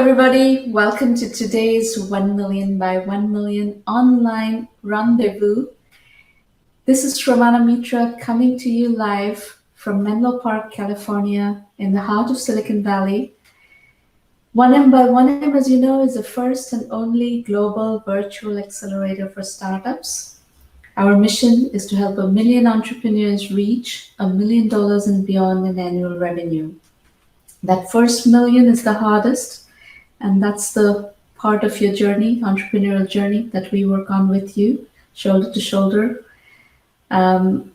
everybody. Welcome to today's 1 million by 1 million online rendezvous. This is Sramana Mitra coming to you live from Menlo Park, California, in the heart of Silicon Valley. 1M by 1M, as you know, is the first and only global virtual accelerator for startups. Our mission is to help 1 million entrepreneurs reach $1 million and beyond in annual revenue. That first million is the hardest. And that's the part of your journey, entrepreneurial journey, that we work on with you, shoulder to shoulder. In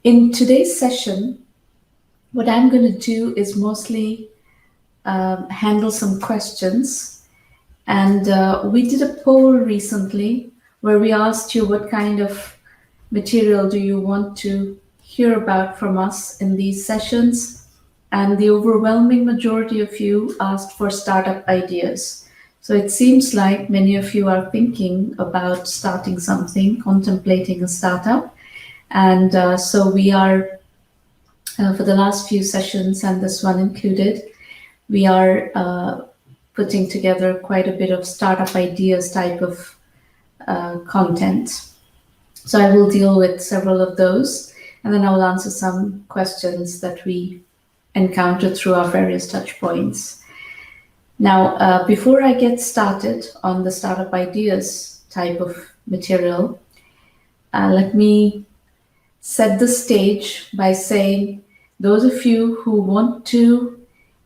today's session, what I'm going to do is mostly handle some questions. And we did a poll recently where we asked you what kind of material do you want to hear about from us in these sessions. And the overwhelming majority of you asked for startup ideas. So it seems like many of you are thinking about starting something, contemplating a startup. And so we are, for the last few sessions, and this one included, we are putting together quite a bit of startup ideas type of content. So I will deal with several of those, and then I will answer some questions that we encountered through our various touch points. Now, before I get started on the startup ideas type of material, let me set the stage by saying those of you who want to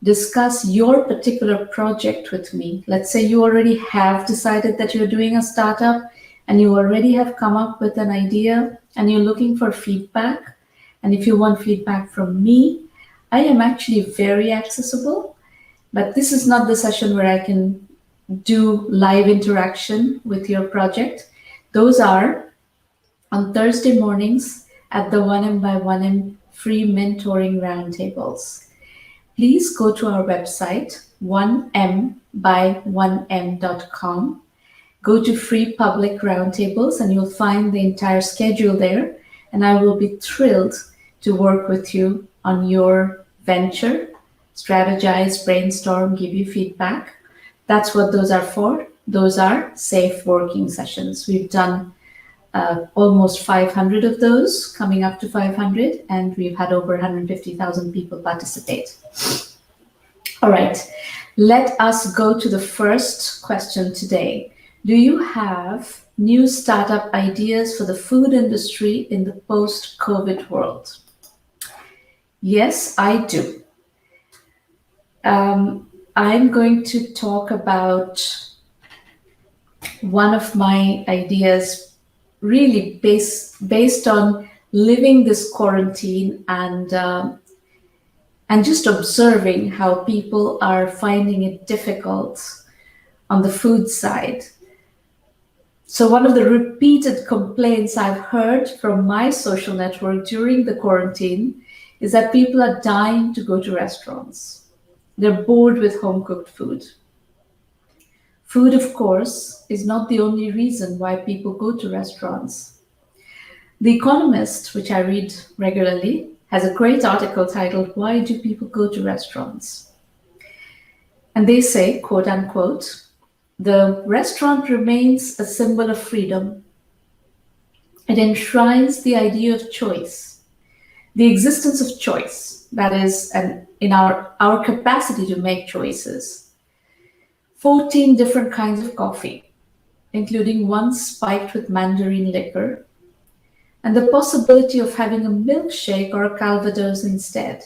discuss your particular project with me, let's say you already have decided that you're doing a startup and you already have come up with an idea and you're looking for feedback, and if you want feedback from me, I am actually very accessible, but this is not the session where I can do live interaction with your project. Those are on Thursday mornings at the 1M by 1M free mentoring roundtables. Please go to our website, 1mby1m.com. Go to free public roundtables and you'll find the entire schedule there. And I will be thrilled to work with you on your venture, strategize, brainstorm, give you feedback. That's what those are for. Those are safe working sessions. We've done almost 500 of those, coming up to 500, and we've had over 150,000 people participate. All right, let us go to the first question today. Do you have new startup ideas for the food industry in the post-COVID world? Yes, I do. I'm going to talk about one of my ideas really based on living this quarantine and just observing how people are finding it difficult on the food side. So one of the repeated complaints I've heard from my social network during the quarantine is that people are dying to go to restaurants. They're bored with home-cooked food. Food, of course, is not the only reason why people go to restaurants. The Economist, which I read regularly, has a great article titled, "Why Do People Go to Restaurants?" And they say, quote unquote, "The restaurant remains a symbol of freedom. It enshrines the idea of choice. The existence of choice, that is, in our capacity to make choices. 14 different kinds of coffee, including one spiked with mandarin liquor, and the possibility of having a milkshake or a Calvados instead.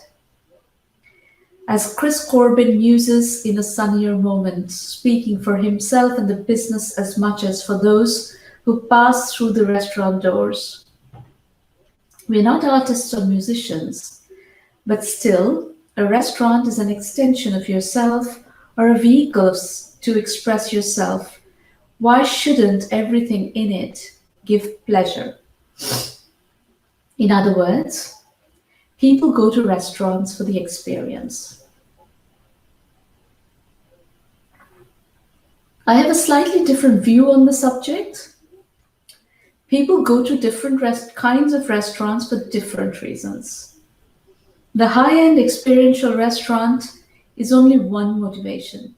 As Chris Corbin muses in a sunnier moment, speaking for himself and the business as much as for those who pass through the restaurant doors. We're not artists or musicians, but still, a restaurant is an extension of yourself or a vehicle to express yourself. Why shouldn't everything in it give pleasure?" In other words, people go to restaurants for the experience. I have a slightly different view on the subject. People go to different kinds of restaurants for different reasons. The high-end experiential restaurant is only one motivation.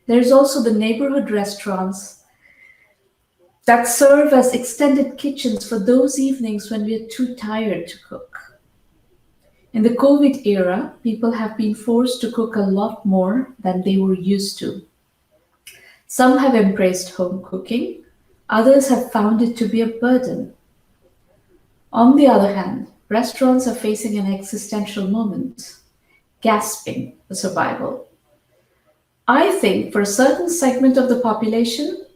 There's also the neighborhood restaurants that serve as extended kitchens for those evenings when we're too tired to cook. In the COVID era, people have been forced to cook a lot more than they were used to. Some have embraced home cooking, others have found it to be a burden. On the other hand, restaurants are facing an existential moment, gasping for survival. I think for a certain segment of the population,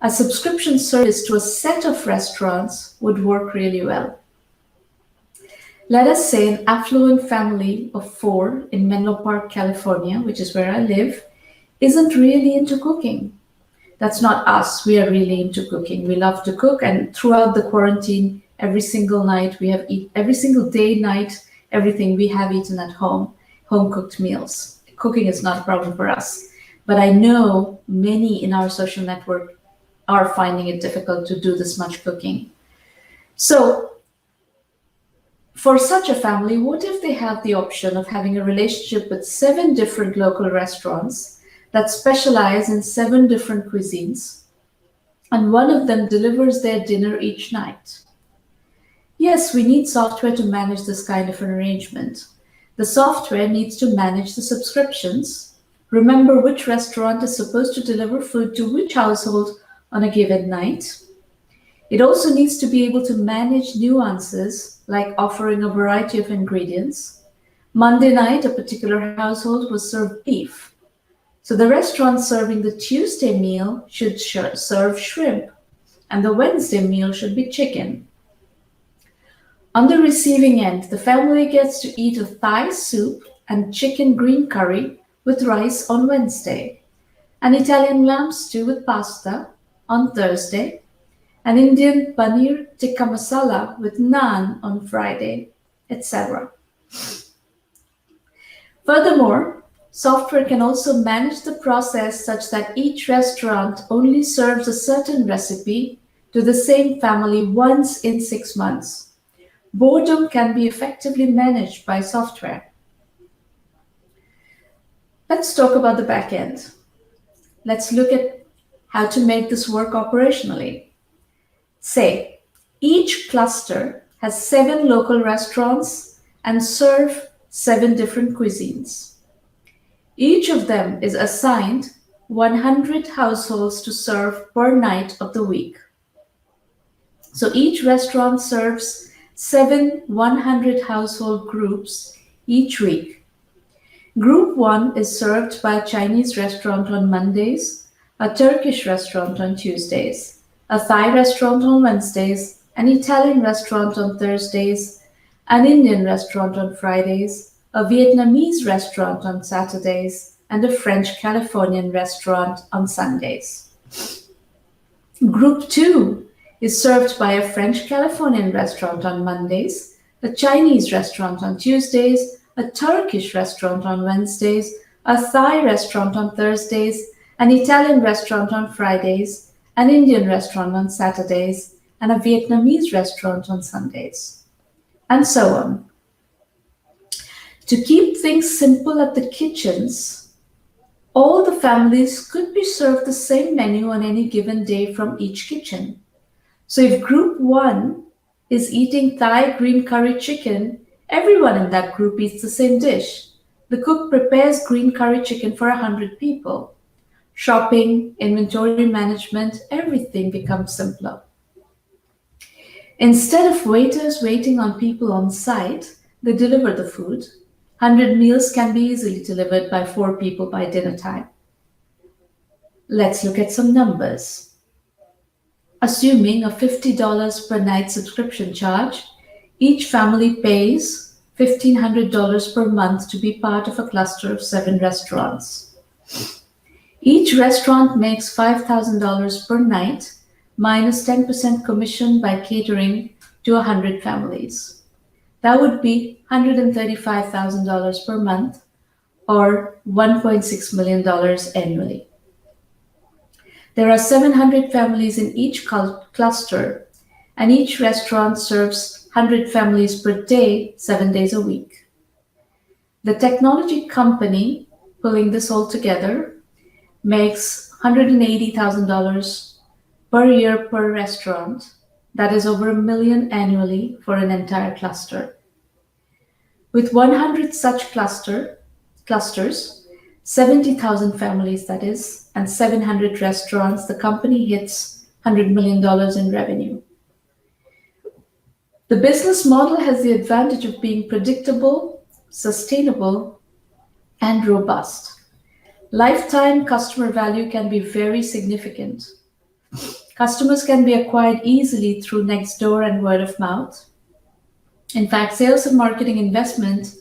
a subscription service to a set of restaurants would work really well. Let us say an affluent family of 4 in Menlo Park, California, which is where I live, isn't really into cooking. That's not us. We are really into cooking. We love to cook, and throughout the quarantine, every single night every single day, night, everything we have eaten at home cooked meals. Cooking is not a problem for us. But I know many in our social network are finding it difficult to do this much cooking. So for such a family, what if they have the option of having a relationship with 7 different local restaurants that specialize in 7 different cuisines, and one of them delivers their dinner each night? Yes, we need software to manage this kind of an arrangement. The software needs to manage the subscriptions, remember which restaurant is supposed to deliver food to which household on a given night. It also needs to be able to manage nuances like offering a variety of ingredients. Monday night, a particular household will serve beef. So the restaurant serving the Tuesday meal should serve shrimp, and the Wednesday meal should be chicken. On the receiving end, the family gets to eat a Thai soup and chicken green curry with rice on Wednesday, an Italian lamb stew with pasta on Thursday, an Indian paneer tikka masala with naan on Friday, etc. Furthermore, software can also manage the process such that each restaurant only serves a certain recipe to the same family once in 6 months. Boredom can be effectively managed by software. Let's talk about the back end. Let's look at how to make this work operationally. Say, each cluster has 7 local restaurants and serve 7 different cuisines. Each of them is assigned 100 households to serve per night of the week. So each restaurant serves 7 100 household groups each week. Group 1 is served by a Chinese restaurant on Mondays, a Turkish restaurant on Tuesdays, a Thai restaurant on Wednesdays, an Italian restaurant on Thursdays, an Indian restaurant on Fridays, a Vietnamese restaurant on Saturdays, and a French Californian restaurant on Sundays. Group 2 is served by a French Californian restaurant on Mondays, a Chinese restaurant on Tuesdays, a Turkish restaurant on Wednesdays, a Thai restaurant on Thursdays, an Italian restaurant on Fridays, an Indian restaurant on Saturdays, and a Vietnamese restaurant on Sundays, and so on. To keep things simple at the kitchens, all the families could be served the same menu on any given day from each kitchen. So if group 1 is eating Thai green curry chicken, everyone in that group eats the same dish. The cook prepares green curry chicken for 100 people. Shopping, inventory management, everything becomes simpler. Instead of waiters waiting on people on site, they deliver the food. 100 meals can be easily delivered by 4 people by dinner time. Let's look at some numbers. Assuming a $50 per night subscription charge, each family pays $1,500 per month to be part of a cluster of 7 restaurants. Each restaurant makes $5,000 per night, minus 10% commission by catering to 100 families. That would be $135,000 per month, or $1.6 million annually. There are 700 families in each cluster, and each restaurant serves 100 families per day, 7 days a week. The technology company pulling this all together makes $180,000 per year per restaurant. That is over $1 million annually for an entire cluster. With 100 such clusters, 70,000 families that is, and 700 restaurants, the company hits $100 million in revenue. The business model has the advantage of being predictable, sustainable, and robust. Lifetime customer value can be very significant. Customers can be acquired easily through next door and word of mouth. In fact, sales and marketing investment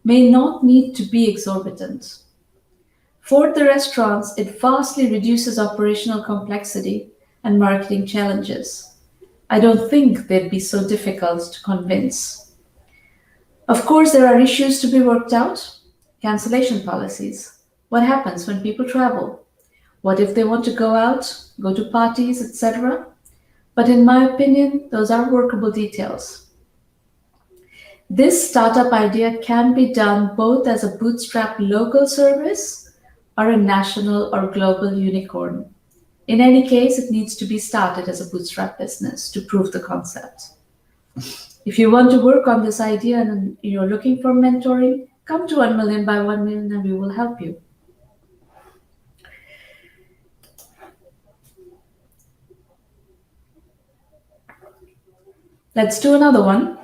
may not need to be exorbitant. For the restaurants, it vastly reduces operational complexity and marketing challenges. I don't think they'd be so difficult to convince. Of course, there are issues to be worked out. Cancellation policies. What happens when people travel? What if they want to go out, go to parties, etc.? But in my opinion, those are workable details. This startup idea can be done both as a bootstrap local service or a national or global unicorn. In any case, it needs to be started as a bootstrap business to prove the concept. If you want to work on this idea and you're looking for mentoring, come to 1 million by 1 million and we will help you. Let's do another one.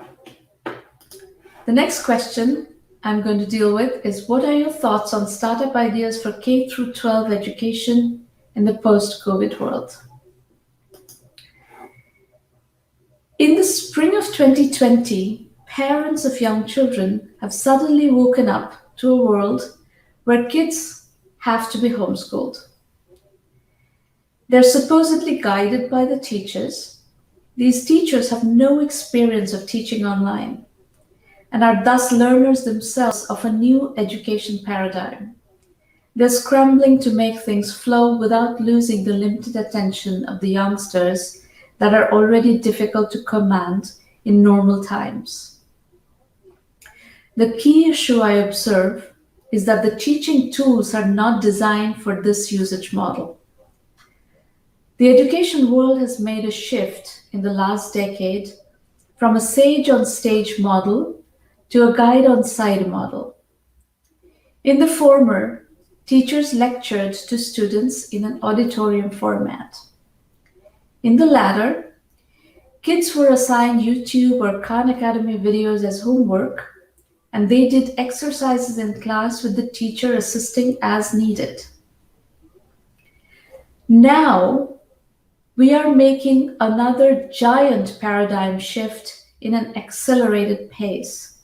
The next question I'm going to deal with is, what are your thoughts on startup ideas for K through 12 education in the post-COVID world? In the spring of 2020, parents of young children have suddenly woken up to a world where kids have to be homeschooled. They're supposedly guided by the teachers. These teachers have no experience of teaching online and are thus learners themselves of a new education paradigm. They're scrambling to make things flow without losing the limited attention of the youngsters that are already difficult to command in normal times. The key issue I observe is that the teaching tools are not designed for this usage model. The education world has made a shift in the last decade from a sage on stage model to a guide on side model. In the former, teachers lectured to students in an auditorium format. In the latter, kids were assigned YouTube or Khan Academy videos as homework, and they did exercises in class with the teacher assisting as needed. Now, we are making another giant paradigm shift in an accelerated pace.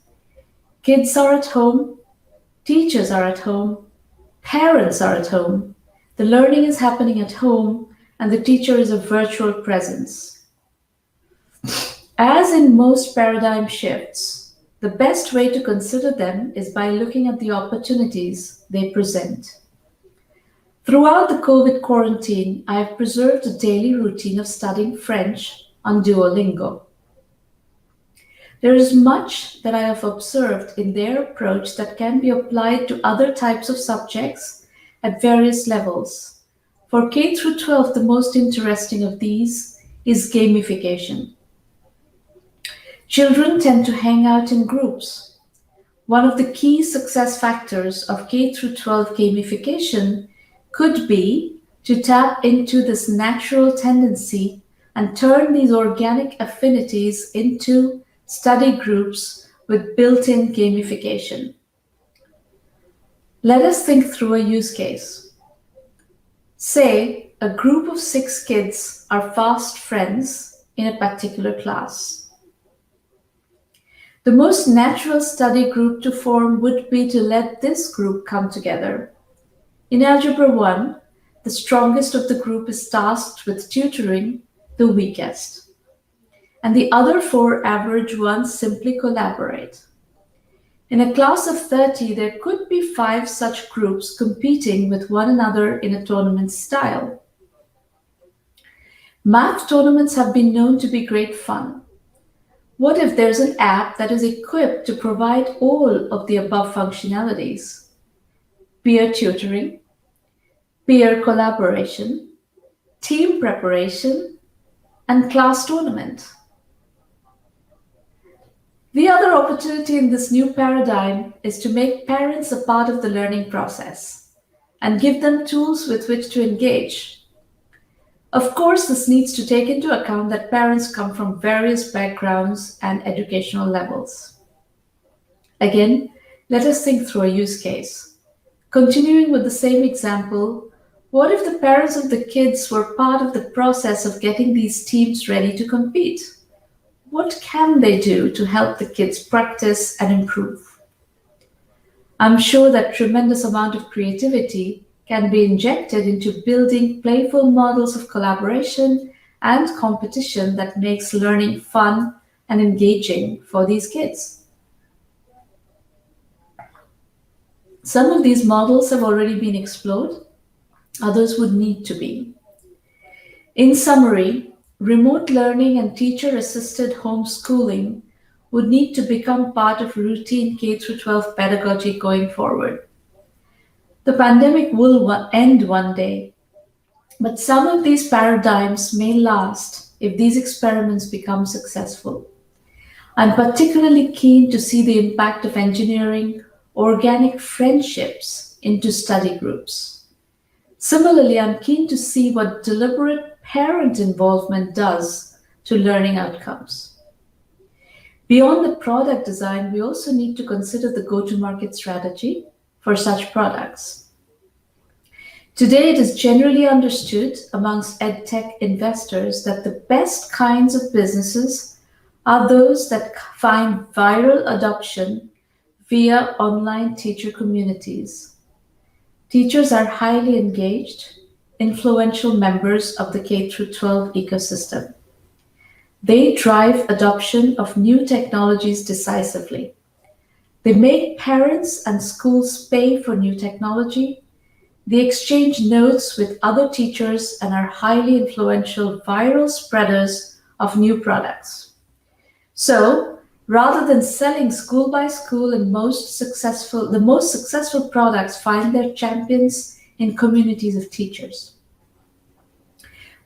Kids are at home, teachers are at home, parents are at home. The learning is happening at home, and the teacher is a virtual presence. As in most paradigm shifts, the best way to consider them is by looking at the opportunities they present. Throughout the COVID quarantine, I have preserved a daily routine of studying French on Duolingo. There is much that I have observed in their approach that can be applied to other types of subjects at various levels. For K through 12, the most interesting of these is gamification. Children tend to hang out in groups. One of the key success factors of K through 12 gamification could be to tap into this natural tendency and turn these organic affinities into study groups with built-in gamification. Let us think through a use case. Say a group of 6 kids are fast friends in a particular class. The most natural study group to form would be to let this group come together. In Algebra 1, the strongest of the group is tasked with tutoring the weakest, and the other 4 average ones simply collaborate. In a class of 30, there could be 5 such groups competing with one another in a tournament style. Math tournaments have been known to be great fun, What if there's an app that is equipped to provide all of the above functionalities? Peer tutoring, peer collaboration, team preparation, and class tournament. The other opportunity in this new paradigm is to make parents a part of the learning process and give them tools with which to engage. Of course, this needs to take into account that parents come from various backgrounds and educational levels. Again, let us think through a use case. Continuing with the same example, what if the parents of the kids were part of the process of getting these teams ready to compete? What can they do to help the kids practice and improve? I'm sure that tremendous amount of creativity can be injected into building playful models of collaboration and competition that makes learning fun and engaging for these kids. Some of these models have already been explored, others would need to be. In summary, remote learning and teacher-assisted homeschooling would need to become part of routine K-12 pedagogy going forward. The pandemic will end one day, but some of these paradigms may last if these experiments become successful. I'm particularly keen to see the impact of engineering organic friendships into study groups. Similarly, I'm keen to see what deliberate parent involvement does to learning outcomes. Beyond the product design, we also need to consider the go-to-market strategy for such products. Today, it is generally understood amongst edtech investors that the best kinds of businesses are those that find viral adoption via online teacher communities. Teachers are highly engaged, influential members of the K-12 ecosystem. They drive adoption of new technologies decisively. They make parents and schools pay for new technology. They exchange notes with other teachers and are highly influential viral spreaders of new products. So, rather than selling school by school and the most successful products find their champions in communities of teachers.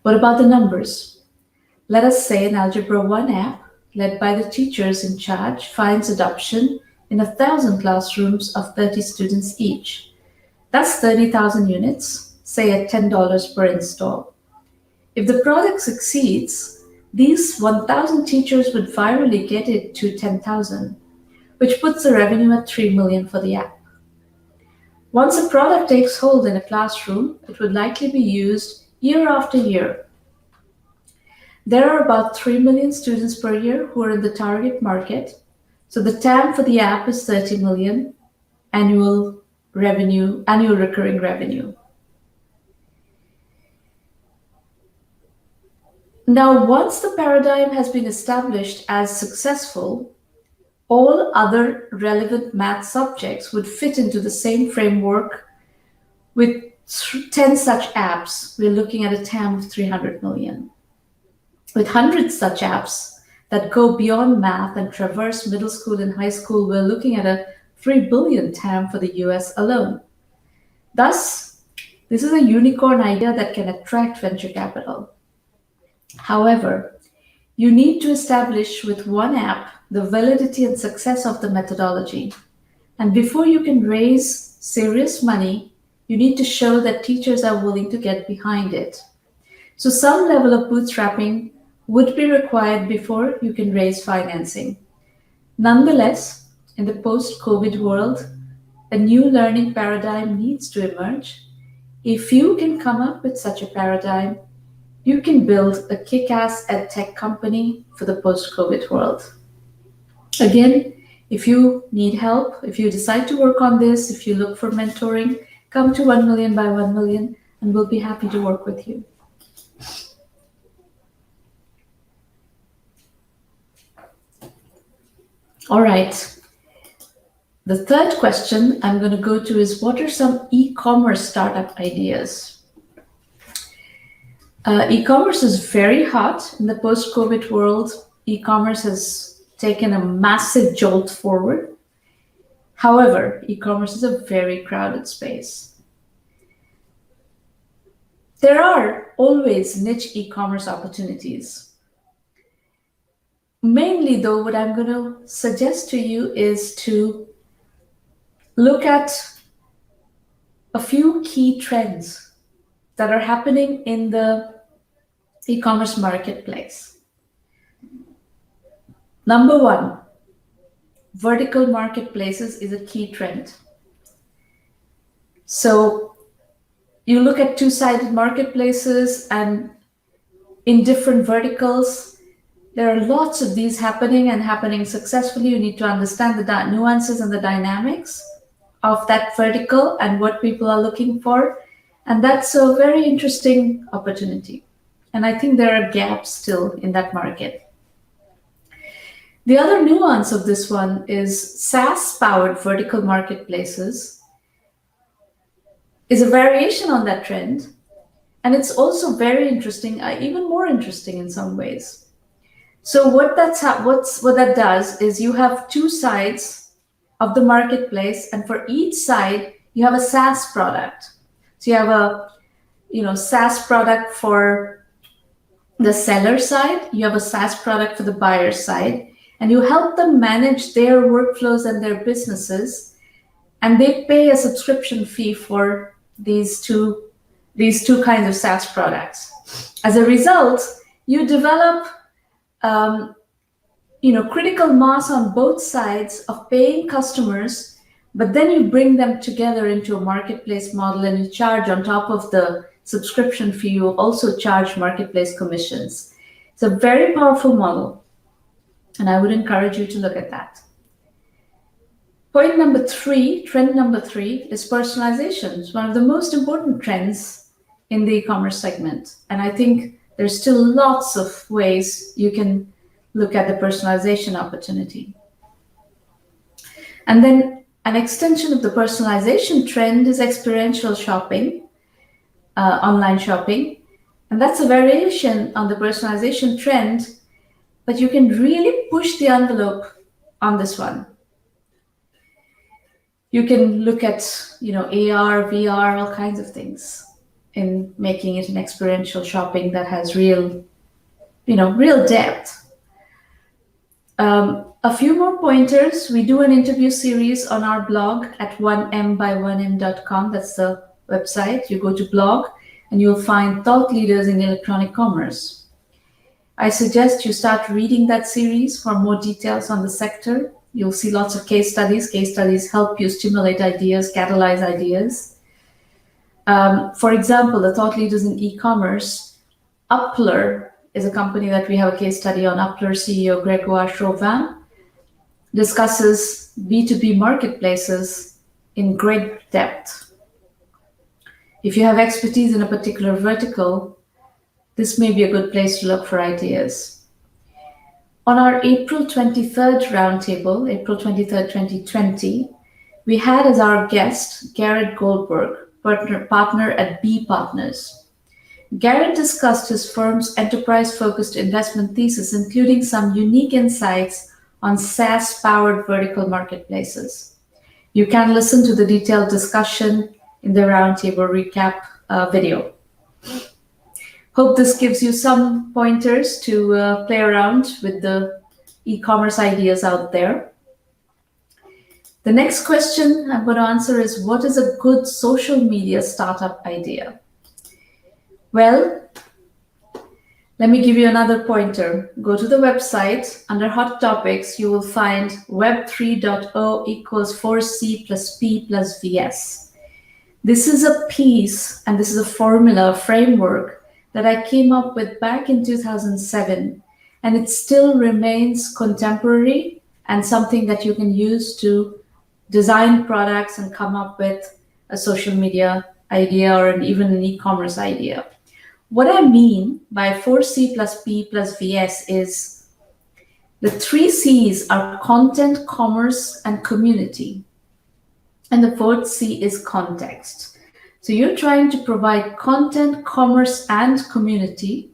What about the numbers? Let us say an Algebra 1 app led by the teachers in charge finds adoption in 1,000 classrooms of 30 students each. That's 30,000 units, say at $10 per install. If the product succeeds, these 1,000 teachers would virally get it to 10,000, which puts the revenue at $3 million for the app. Once a product takes hold in a classroom, it would likely be used year after year. There are about 3 million students per year who are in the target market, so the TAM for the app is 30 million annual recurring revenue. Now, once the paradigm has been established as successful, all other relevant math subjects would fit into the same framework. With 10 such apps, we're looking at a TAM of 300 million. With 100 such apps that go beyond math and traverse middle school and high school, we're looking at a 3 billion TAM for the US alone. Thus, this is a unicorn idea that can attract venture capital. However, you need to establish with one app the validity and success of the methodology. And before you can raise serious money, you need to show that teachers are willing to get behind it. So some level of bootstrapping would be required before you can raise financing. Nonetheless, in the post-COVID world, a new learning paradigm needs to emerge. If you can come up with such a paradigm, you can build a kick-ass edtech company for the post-COVID world. Again, if you need help, if you decide to work on this, if you look for mentoring, come to 1 million by 1 million and we'll be happy to work with you. All right. The third question I'm going to go to is, what are some e-commerce startup ideas? E-commerce is very hot in the post-COVID world. E-commerce has taken a massive jolt forward. However, e-commerce is a very crowded space. There are always niche e-commerce opportunities. Mainly, though, what I'm going to suggest to you is to look at a few key trends that are happening in the e-commerce marketplace. Number one, vertical marketplaces is a key trend. So you look at two-sided marketplaces, and in different verticals, there are lots of these happening and happening successfully. You need to understand the nuances and the dynamics of that vertical and what people are looking for. And that's a very interesting opportunity. And I think there are gaps still in that market. The other nuance of this one is SaaS-powered vertical marketplaces is a variation on that trend. And it's also very interesting, even more interesting in some ways. So what that does is you have two sides of the marketplace, and for each side, you have a SaaS product. So you have a SaaS product for the seller side, you have a SaaS product for the buyer side, and you help them manage their workflows and their businesses, and they pay a subscription fee for these two kinds of SaaS products. As a result, you develop critical mass on both sides of paying customers, but then you bring them together into a marketplace model, and you charge on top of the subscription fee. You also charge marketplace commissions. It's a very powerful model, and I would encourage you to look at that. Trend number three is personalization. It's one of the most important trends in the e-commerce segment, and I think there's still lots of ways you can look at the personalization opportunity. And then an extension of the personalization trend is experiential shopping, online shopping. And that's a variation on the personalization trend, but you can really push the envelope on this one. You can look at, AR, VR, all kinds of things in making it an experiential shopping that has real depth. A few more pointers. We do an interview series on our blog at 1mby1m.com. That's the website. You go to blog and you'll find thought leaders in electronic commerce. I suggest you start reading that series for more details on the sector. You'll see lots of case studies. Case studies help you stimulate ideas, catalyze ideas. For example, the thought leaders in e-commerce, Upler is a company that we have a case study on. Upler CEO Gregoire Chauvin discusses B2B marketplaces in great depth. If you have expertise in a particular vertical, this may be a good place to look for ideas. On our April 23rd roundtable, April 23rd, 2020, we had as our guest Garrett Goldberg, partner at B Partners. Garrett discussed his firm's enterprise-focused investment thesis, including some unique insights on SaaS-powered vertical marketplaces. You can listen to the detailed discussion in the roundtable recap video. Hope this gives you some pointers to play around with the e-commerce ideas out there. The next question I'm going to answer is, what is a good social media startup idea? Well, let me give you another pointer. Go to the website. Under Hot Topics, you will find Web 3.0 equals 4C plus P plus VS. This is a piece, and this is a formula, a framework that I came up with back in 2007, and it still remains contemporary and something that you can use to design products and come up with a social media idea or even an e-commerce idea. What I mean by 4C plus P plus VS is the 3 C's are content, commerce, and community. And the 4th C is context. So you're trying to provide content, commerce, and community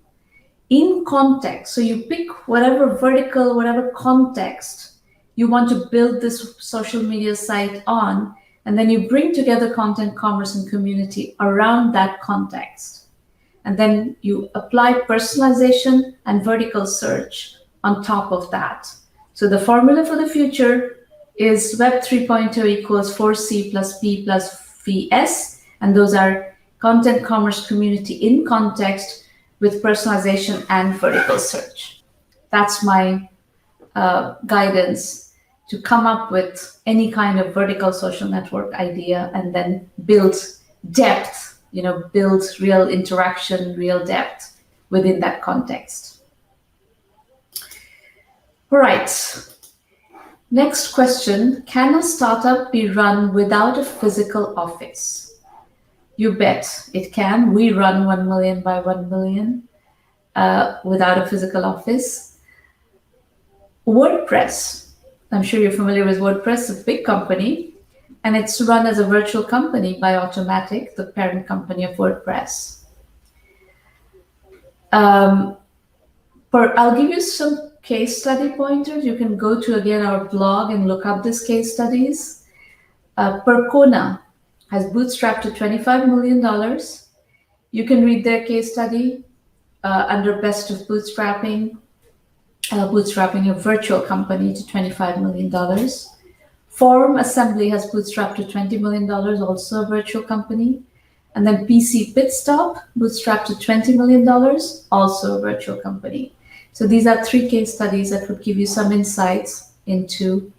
in context. So you pick whatever vertical, whatever context you want to build this social media site on, and then you bring together content, commerce, and community around that context. And then you apply personalization and vertical search on top of that. So the formula for the future is Web 3.0 equals 4C plus P plus VS, and those are content, commerce, community in context with personalization and vertical search. That's my guidance to come up with any kind of vertical social network idea and then build depth, build real interaction, real depth within that context. All right. Next question. Can a startup be run without a physical office? You bet it can. We run 1 million by 1 million without a physical office. WordPress. I'm sure you're familiar with WordPress, a big company, and it's run as a virtual company by Automatic, the parent company of WordPress. I'll give you some case study pointers. You can go to, again, our blog and look up these case studies. Percona has bootstrapped to $25 million. You can read their case study under Best of Bootstrapping, bootstrapping a virtual company to $25 million. Form Assembly has bootstrapped to $20 million, also a virtual company. And then PC Pitstop, bootstrapped to $20 million, also a virtual company. So these are 3 case studies that would give you some insights into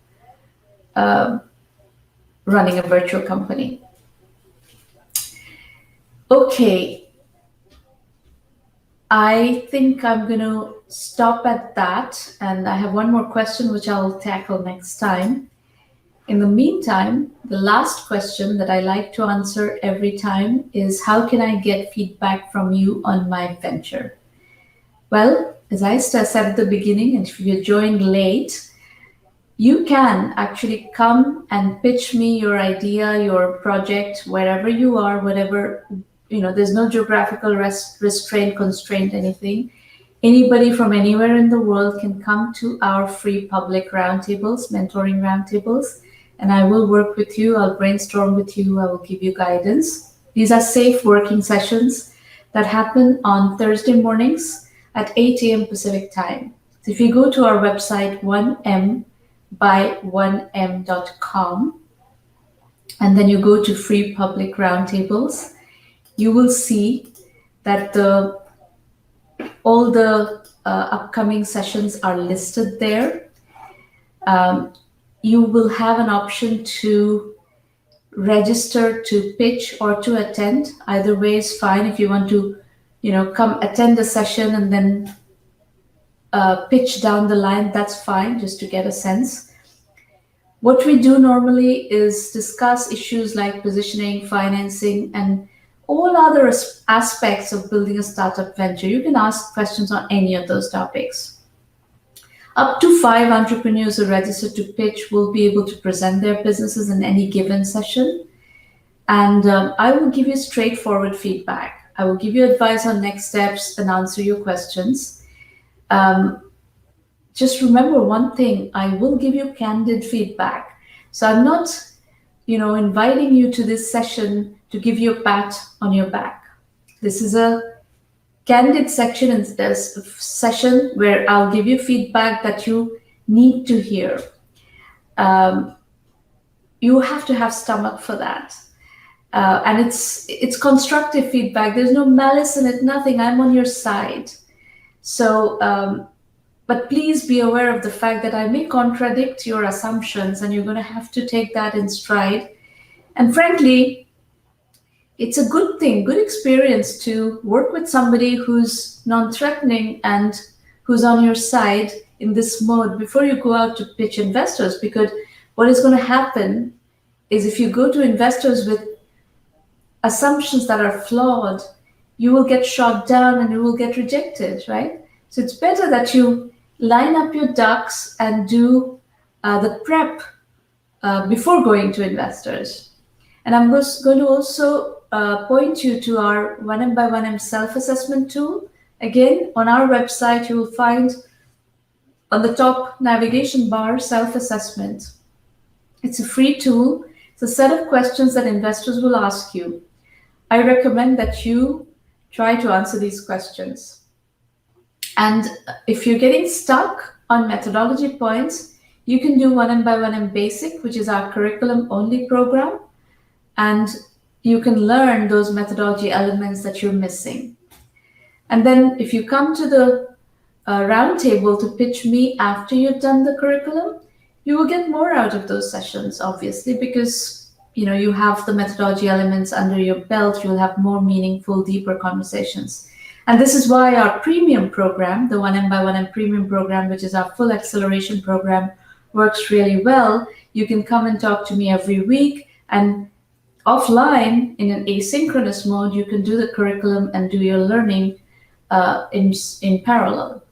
running a virtual company. Okay, I think I'm going to stop at that. And I have one more question, which I'll tackle next time. In the meantime, the last question that I like to answer every time is, how can I get feedback from you on my venture? Well, as I said at the beginning, and if you joined late, you can actually come and pitch me your idea, your project, wherever you are, whatever, there's no geographical restraint, constraint, anything. Anybody from anywhere in the world can come to our free public roundtables, mentoring roundtables, and I will work with you. I'll brainstorm with you. I will give you guidance. These are safe working sessions that happen on Thursday mornings at 8 a.m. Pacific time. So if you go to our website, 1m1m.com, and then you go to free public roundtables, you will see that all the upcoming sessions are listed there. You will have an option to register to pitch or to attend. Either way is fine. If you want to, come attend a session and then pitch down the line, that's fine, just to get a sense. What we do normally is discuss issues like positioning, financing, and all other aspects of building a startup venture. You can ask questions on any of those topics. Up to 5 entrepreneurs who register to pitch will be able to present their businesses in any given session. And I will give you straightforward feedback. I will give you advice on next steps and answer your questions. Just remember one thing, I will give you candid feedback. So I'm not, inviting you to this session to give you a pat on your back. This is a candid section in this session where I'll give you feedback that you need to hear. You have to have stomach for that. And it's constructive feedback. There's no malice in it, nothing. I'm on your side. So, but please be aware of the fact that I may contradict your assumptions, and you're going to have to take that in stride. And frankly, it's a good thing, good experience to work with somebody who's non-threatening and who's on your side in this mode before you go out to pitch investors. Because what is going to happen is, if you go to investors with assumptions that are flawed, you will get shot down and you will get rejected, right? So it's better that you line up your ducks and do the prep before going to investors. And I'm going to also point you to our 1M by 1M self-assessment tool Again, on our website, you will find on the top navigation bar self-assessment. It's a free tool. It's a set of questions that investors will ask you. I recommend that you try to answer these questions. And if you're getting stuck on methodology points, you can do 1M by 1M Basic, which is our curriculum only program, and you can learn those methodology elements that you're missing. And then if you come to the roundtable to pitch me after you've done the curriculum, you will get more out of those sessions, obviously, because you have the methodology elements under your belt. You'll have more meaningful, deeper conversations. And this is why our premium program, the 1M by 1M premium program, which is our full acceleration program, works really well. You can come and talk to me every week, and offline in an asynchronous mode, you can do the curriculum and do your learning in parallel.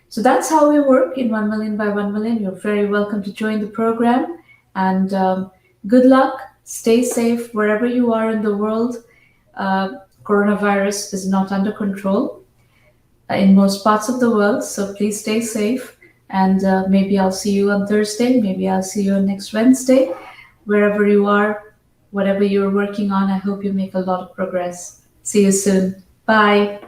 So that's how we work in 1 Million by 1 Million. You're very welcome to join the program, and good luck. Stay safe wherever you are in the world. Coronavirus is not under control in most parts of the world, so please stay safe. And maybe I'll see you on Thursday. Maybe I'll see you on next Wednesday. Wherever you are, whatever you're working on, I hope you make a lot of progress. See you soon. Bye.